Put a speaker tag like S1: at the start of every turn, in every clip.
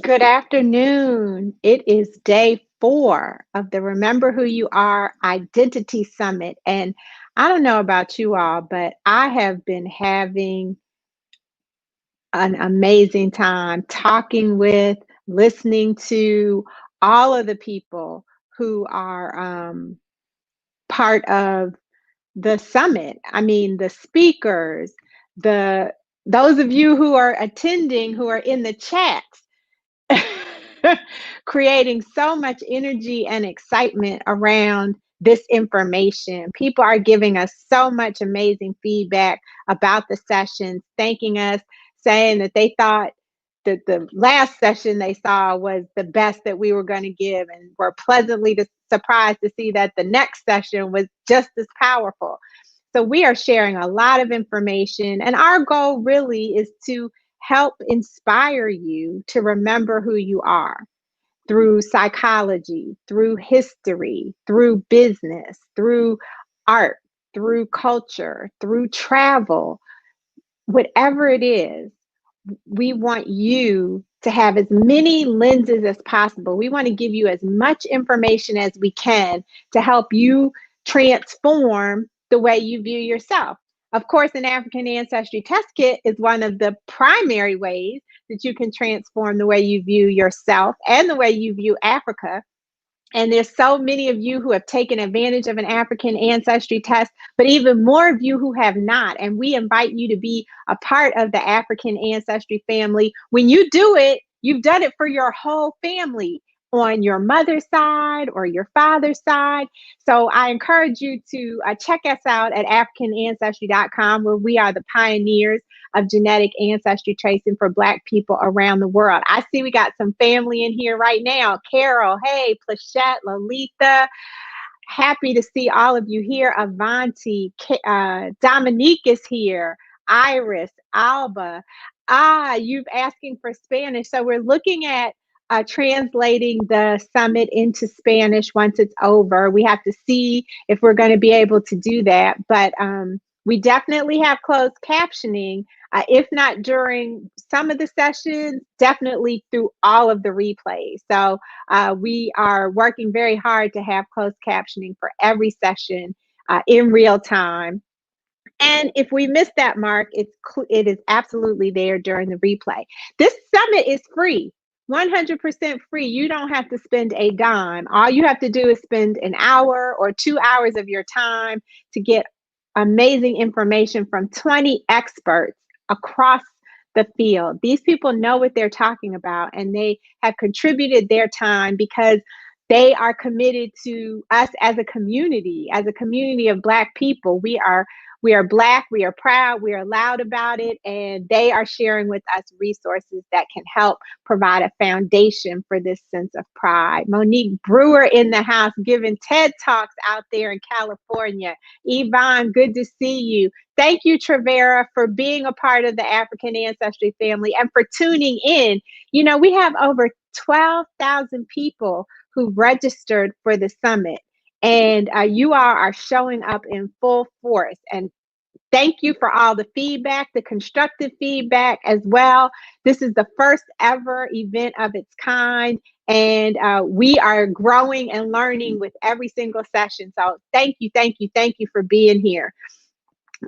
S1: Good afternoon. It is day 4 of the Remember Who You Are Identity Summit. And I don't know about you all, but I have been having an amazing time talking with, listening to all of the people who are part of the summit. I mean, the speakers, the those of you who are attending, who are in the chats, creating so much energy and excitement around this information. People are giving us so much amazing feedback about the sessions, thanking us, saying that they thought that the last session they saw was the best that we were going to give, and were pleasantly surprised to see that the next session was just as powerful. So we are sharing a lot of information, and our goal really is to help inspire you to remember who you are through psychology, through history, through business, through art, through culture, through travel, whatever it is. We want you to have as many lenses as possible. We want to give you as much information as we can to help you transform the way you view yourself. Of course, an African Ancestry Test Kit is one of the primary ways that you can transform the way you view yourself and the way you view Africa. And there's so many of you who have taken advantage of an African ancestry test, but even more of you who have not. And we invite you to be a part of the African ancestry family. When you do it, you've done it for your whole family on your mother's side or your father's side. So I encourage you to check us out at AfricanAncestry.com, where we are the pioneers of genetic ancestry tracing for Black people around the world. I see we got some family in here right now. Carol, hey, Plachette, Lolita. Happy to see all of you here. Avanti, Dominique is here. Iris, Alba. You've asking for Spanish. So we're looking at translating the summit into Spanish once it's over. We have to see if we're going to be able to do that. But we definitely have closed captioning. If not during some of the sessions, definitely through all of the replays. So we are working very hard to have closed captioning for every session in real time. And if we miss that mark, it is absolutely there during the replay. This summit is free. 100% free. You don't have to spend a dime. All you have to do is spend an hour or 2 hours of your time to get amazing information from 20 experts across the field. These people know what they're talking about, and they have contributed their time because they are committed to us as a community of Black people. We are Black, we are proud, we are loud about it, and they are sharing with us resources that can help provide a foundation for this sense of pride. Monique Brewer in the house, giving TED Talks out there in California. Yvonne, good to see you. Thank you, Trevera, for being a part of the African Ancestry family and for tuning in. You know, we have over 12,000 people who registered for the summit. And you all are showing up in full force. And thank you for all the feedback, the constructive feedback as well. This is the first ever event of its kind. And we are growing and learning with every single session. So thank you, thank you, thank you for being here.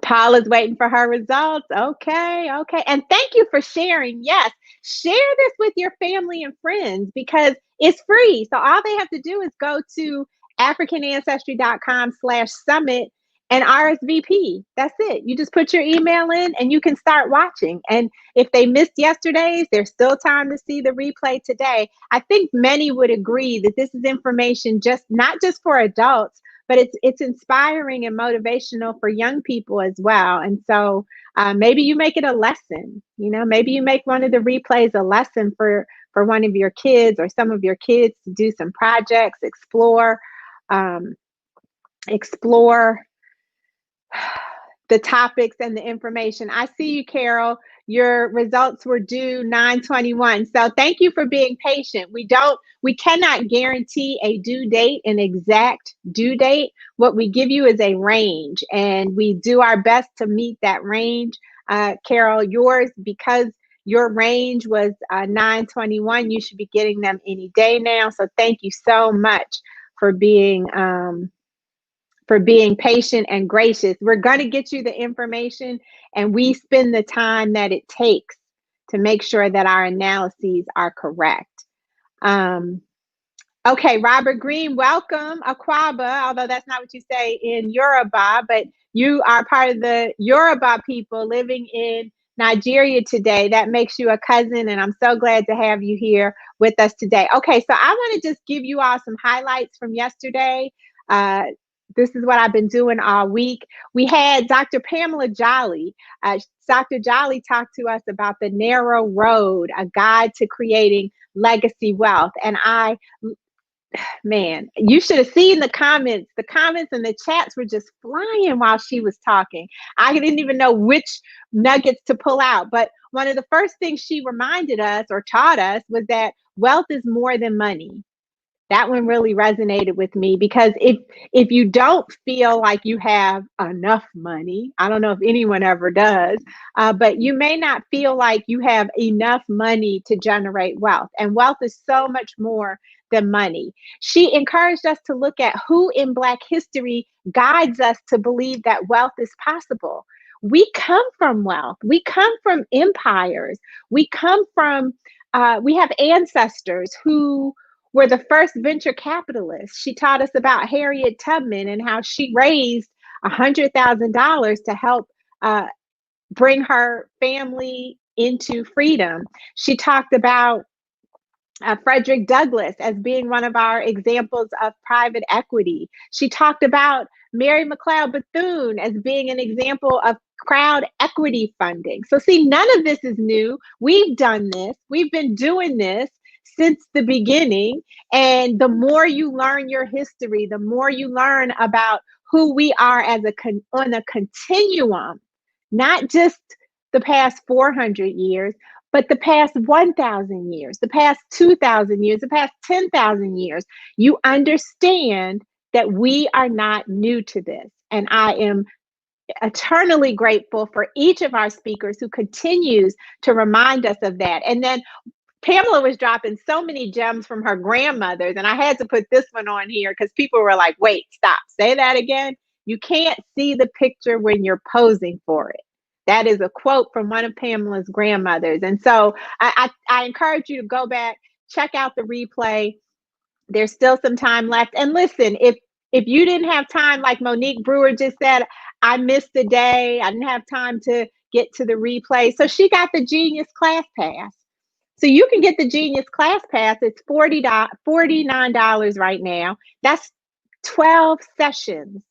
S1: Paula's waiting for her results. Okay, okay. And thank you for sharing. Yes, share this with your family and friends because it's free. So all they have to do is go to africanancestry.com/summit and RSVP. That's it. You just put your email in and you can start watching. And if they missed yesterday's, there's still time to see the replay today. I think many would agree that this is information just not just for adults, but it's inspiring and motivational for young people as well. And so maybe you make it a lesson. You know, maybe you make one of the replays a lesson for one of your kids or some of your kids to do some projects, um, explore the topics and the information. I see you, Carol. Your results were due 9/21. So thank you for being patient. We cannot guarantee a due date, an exact due date. What we give you is a range, and we do our best to meet that range. Carol, yours, because Your range was 921. You should be getting them any day now. So thank you so much for being patient and gracious. We're going to get you the information, and we spend the time that it takes to make sure that our analyses are correct. Okay, Robert Green, welcome, Akwaba, although that's not what you say in Yoruba, but you are part of the Yoruba people living in Nigeria today. That makes you a cousin, and I'm so glad to have you here with us today. Okay, so I want to just give you all some highlights from yesterday. This is what I've been doing all week. We had Dr. Pamela Jolly. Dr. Jolly talked to us about the narrow road, a guide to creating legacy wealth. And man, you should have seen the comments. The comments and the chats were just flying while she was talking. I didn't even know which nuggets to pull out. But one of the first things she reminded us or taught us was that wealth is more than money. That one really resonated with me, because if you don't feel like you have enough money, I don't know if anyone ever does, but you may not feel like you have enough money to generate wealth. And wealth is so much more than money. She encouraged us to look at who in Black history guides us to believe that wealth is possible. We come from wealth. We come from empires. We come from, we have ancestors who were the first venture capitalists. She taught us about Harriet Tubman and how she raised $100,000 to help bring her family into freedom. She talked about Frederick Douglass as being one of our examples of private equity. She talked about Mary McLeod Bethune as being an example of crowd equity funding. So see, none of this is new. We've done this. We've been doing this since the beginning. And the more you learn your history, the more you learn about who we are as on a continuum, not just the past 400 years, but the past 1,000 years, the past 2,000 years, the past 10,000 years. You understand that we are not new to this. And I am eternally grateful for each of our speakers who continues to remind us of that. And then Pamela was dropping so many gems from her grandmothers, and I had to put this one on here because people were like, wait, stop, say that again. You can't see the picture when you're posing for it. That is a quote from one of Pamela's grandmothers. And so I encourage you to go back, check out the replay. There's still some time left. And listen, if you didn't have time, like Monique Brewer just said, I missed the day, I didn't have time to get to the replay. So she got the Genius Class Pass. So you can get the Genius Class Pass. It's $49 right now. That's 12 sessions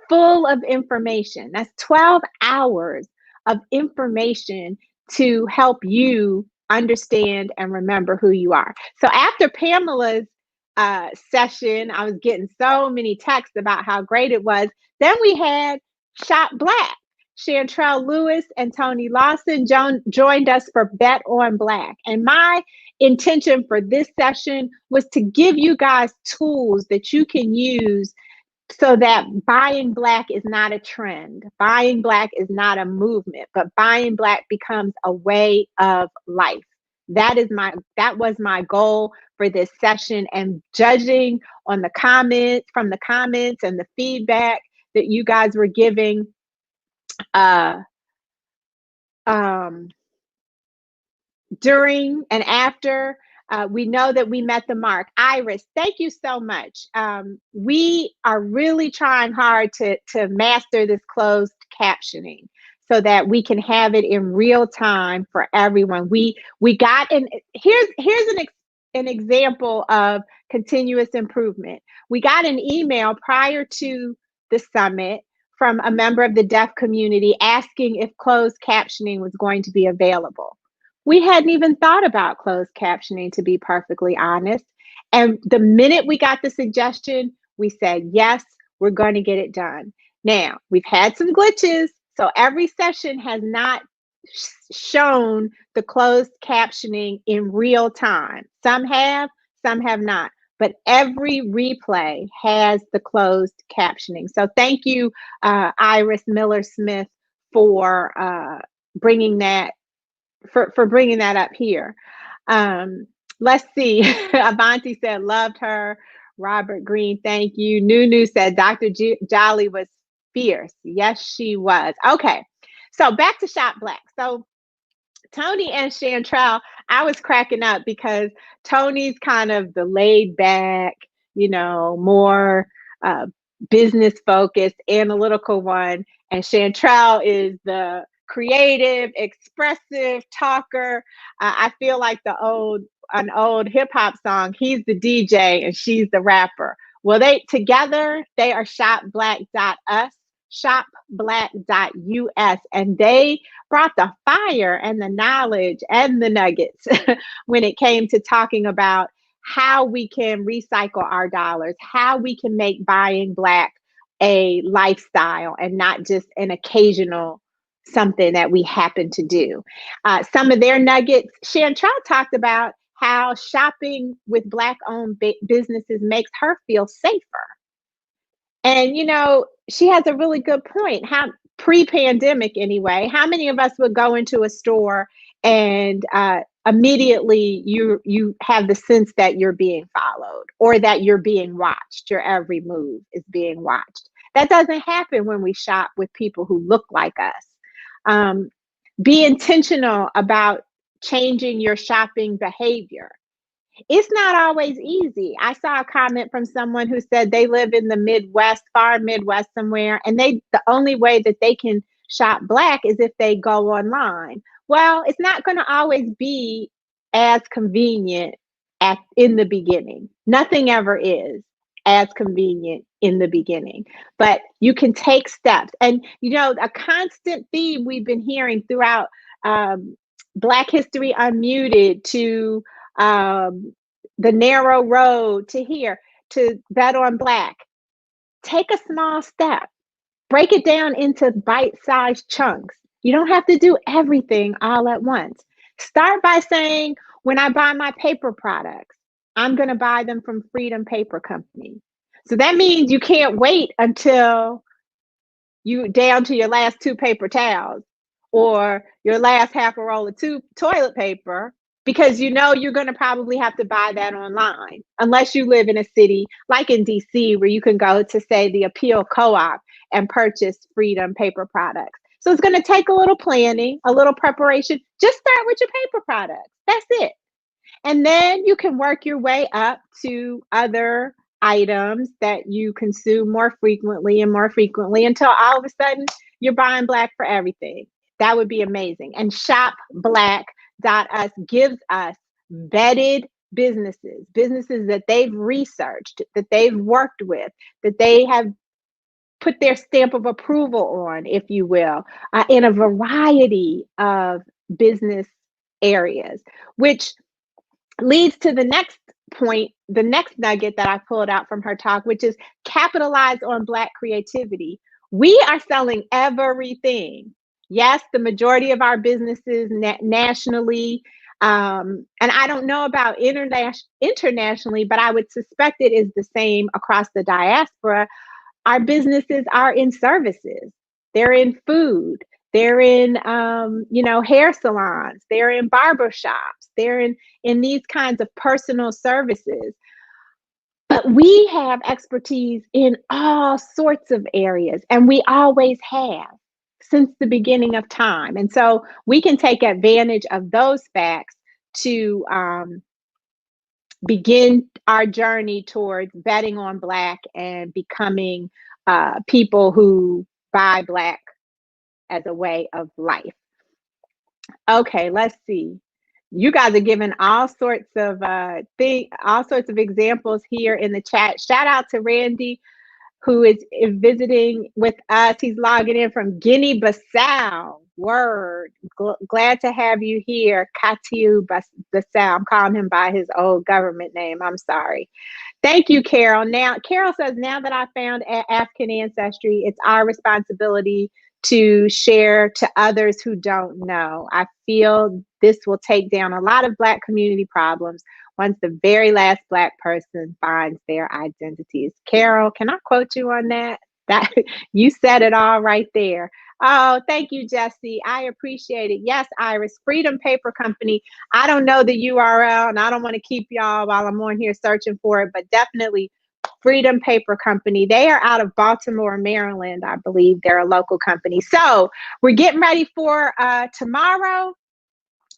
S1: full of information. That's 12 hours of information to help you understand and remember who you are. So after Pamela's session, I was getting so many texts about how great it was. Then we had Shop Black. Chantrell Lewis and Tony Lawson joined us for Bet on Black. And my intention for this session was to give you guys tools that you can use so that buying Black is not a trend. Buying Black is not a movement, but buying Black becomes a way of life. That was my goal for this session, and judging on the comments and the feedback that you guys were giving, during and after, we know that we met the mark. Iris, thank you so much. We are really trying hard to master this closed captioning so that we can have it in real time for everyone. We got here's an example of continuous improvement. We got an email prior to the summit from a member of the deaf community asking if closed captioning was going to be available. We hadn't even thought about closed captioning, to be perfectly honest. And the minute we got the suggestion, we said, yes, we're going to get it done. Now, we've had some glitches, so every session has not shown the closed captioning in real time. Some have not. But every replay has the closed captioning. So thank you, Iris Miller Smith, for bringing that for bringing that up here. Um, let's see. Avanti said, loved her. Robert Green, thank you. Nunu said, Dr. Jolly was fierce. Yes, she was. Okay. So back to Shop Black. So Tony and Chantrell, I was cracking up because Tony's kind of the laid back, more uh, business focused, analytical one, and Chantrell is the creative, expressive talker. I feel like an old hip hop song. He's the DJ and she's the rapper. Well, they are shopblack.us, shopblack.us, and they brought the fire and the knowledge and the nuggets when it came to talking about how we can recycle our dollars, how we can make buying Black a lifestyle and not just an occasional something that we happen to do. Some of their nuggets, Chantrell talked about how shopping with Black owned businesses makes her feel safer. And, she has a really good point. How pre-pandemic anyway, how many of us would go into a store and immediately you have the sense that you're being followed or that you're being watched, your every move is being watched. That doesn't happen when we shop with people who look like us. Be intentional about changing your shopping behavior. It's not always easy. I saw a comment from someone who said they live in the Midwest, far Midwest somewhere, and the only way that they can shop Black is if they go online. Well, it's not going to always be as convenient in the beginning. Nothing ever is as convenient in the beginning, but you can take steps. And a constant theme we've been hearing throughout Black History Unmuted to the narrow road to here to Bet on Black. Take a small step, break it down into bite-sized chunks. You don't have to do everything all at once. Start by saying, when I buy my paper products, I'm going to buy them from Freedom Paper Company. So that means you can't wait until you down to your last 2 paper towels or your last half a roll of toilet paper, because you're going to probably have to buy that online, unless you live in a city like in DC where you can go to, say, the Appeal Co-op and purchase Freedom Paper products. So it's going to take a little planning, a little preparation. Just start with your paper products. That's it. And then you can work your way up to other items that you consume more frequently and more frequently until all of a sudden you're buying Black for everything. That would be amazing. And shopblack.us gives us vetted businesses that they've researched, that they've worked with, that they have put their stamp of approval on, if you will, in a variety of business areas, which leads to the next point, the next nugget that I pulled out from her talk, which is capitalize on Black creativity. We are selling everything. Yes, the majority of our businesses nationally, and I don't know about internationally, but I would suspect it is the same across the diaspora. Our businesses are in services. They're in food. They're in, hair salons. They're in barbershops. They're in these kinds of personal services. But we have expertise in all sorts of areas, and we always have since the beginning of time. And so we can take advantage of those facts to begin our journey towards betting on Black and becoming people who buy Black as a way of life. Okay, let's see. You guys are giving all sorts of examples here in the chat. Shout out to Randy, who is visiting with us. He's logging in from Guinea-Bissau. Word. Glad to have you here, Katiu Bissau. I'm calling him by his old government name. I'm sorry. Thank you, Carol. Now, Carol says, now that I found African ancestry, it's our responsibility to share to others who don't know. I feel this will take down a lot of Black community problems once the very last Black person finds their identities. Carol, can I quote you on that? That you said it all right there. Oh, thank you, Jesse. I appreciate it. Yes, Iris, Freedom Paper Company. I don't know the URL and I don't want to keep y'all while I'm on here searching for it, but definitely Freedom Paper Company. They are out of Baltimore, Maryland, I believe. They're a local company. So we're getting ready for tomorrow.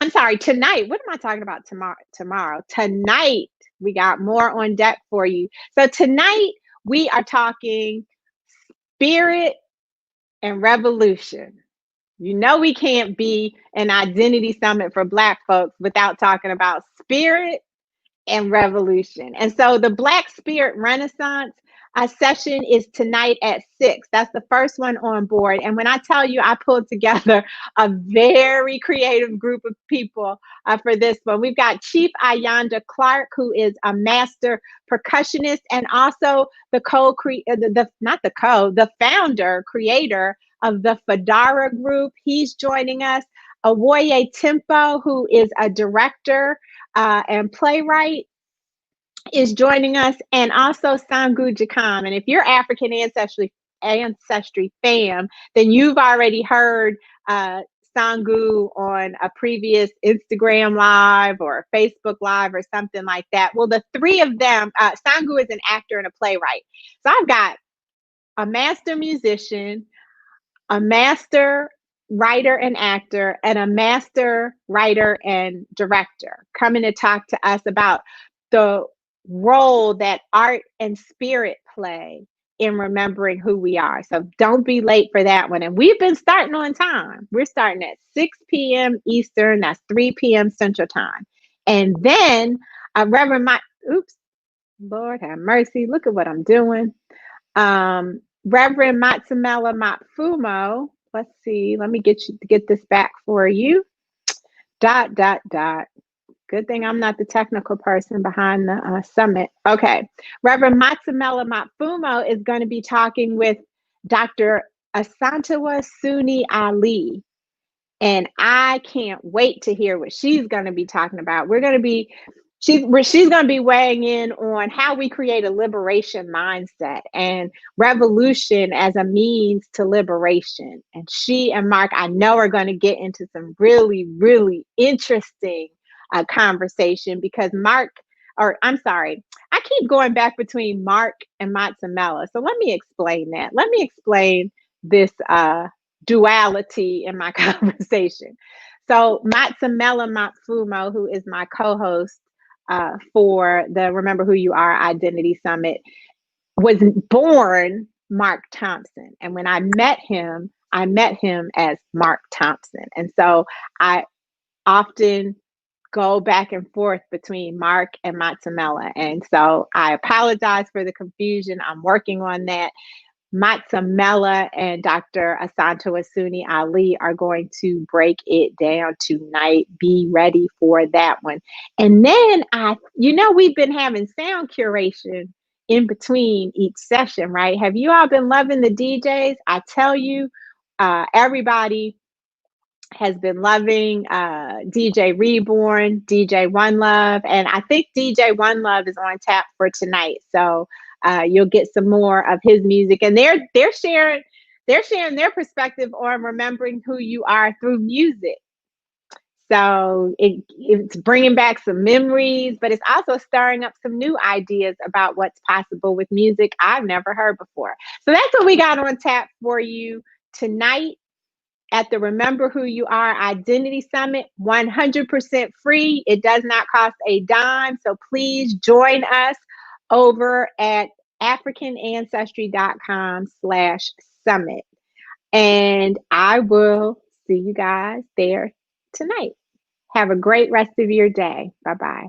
S1: I'm sorry, tonight. What am I talking about tomorrow? Tonight, we got more on deck for you. So tonight, we are talking spirit and revolution. You know, we can't be an identity summit for Black folks without talking about spirit and revolution. And so the Black Spirit Renaissance session is tonight at 6. That's the first one on board. And when I tell you, I pulled together a very creative group of people for this one. We've got Chief Ayanda Clark, who is a master percussionist and also the founder, creator of the Fadara Group. He's joining us. Awoye Tempo, who is a director and playwright, is joining us, and also Sangu Jakam. And if you're African ancestry fam, then you've already heard Sangu on a previous Instagram live or Facebook live or something like that. Well, the three of them, Sangu is an actor and a playwright. So I've got a master musician, a master writer and actor, and a master writer and director coming to talk to us about the role that art and spirit play in remembering who we are. So don't be late for that one. And we've been starting on time. We're starting at 6 p.m. Eastern. That's 3 p.m. Central Time. And then Reverend Mike, oops, Lord have mercy. Look at what I'm doing. Reverend Matsamela Matfumo. Let's see. Let me get this back for you. ... Good thing I'm not the technical person behind the summit. Okay. Reverend Matsamela Matfumo is going to be talking with Dr. Asantewa Suni Ali. And I can't wait to hear what she's going to be talking about. She's going to be weighing in on how we create a liberation mindset and revolution as a means to liberation. And she and Mark, I know, are going to get into some really, really interesting conversation because I keep going back between Mark and Matsamela. So let me explain that. Let me explain this duality in my conversation. So Matsamela Matfumo, who is my co-host for the Remember Who You Are Identity Summit, was born Mark Thompson. And when I met him as Mark Thompson. And so I often go back and forth between Mark and Matsamela. And so I apologize for the confusion. I'm working on that. Matsamela and Dr. Asantewa Suni Ali are going to break it down tonight. Be ready for that one. And then we've been having sound curation in between each session, right? Have you all been loving the DJs? I tell you, everybody has been loving DJ Reborn, DJ One Love, and I think DJ One Love is on tap for tonight. So you'll get some more of his music, and they're sharing their perspective on remembering who you are through music. So it's bringing back some memories, but it's also stirring up some new ideas about what's possible with music I've never heard before. So that's what we got on tap for you tonight at the Remember Who You Are Identity Summit. 100% free. It does not cost a dime. So please join us over at africanancestry.com/summit. And I will see you guys there tonight. Have a great rest of your day. Bye-bye.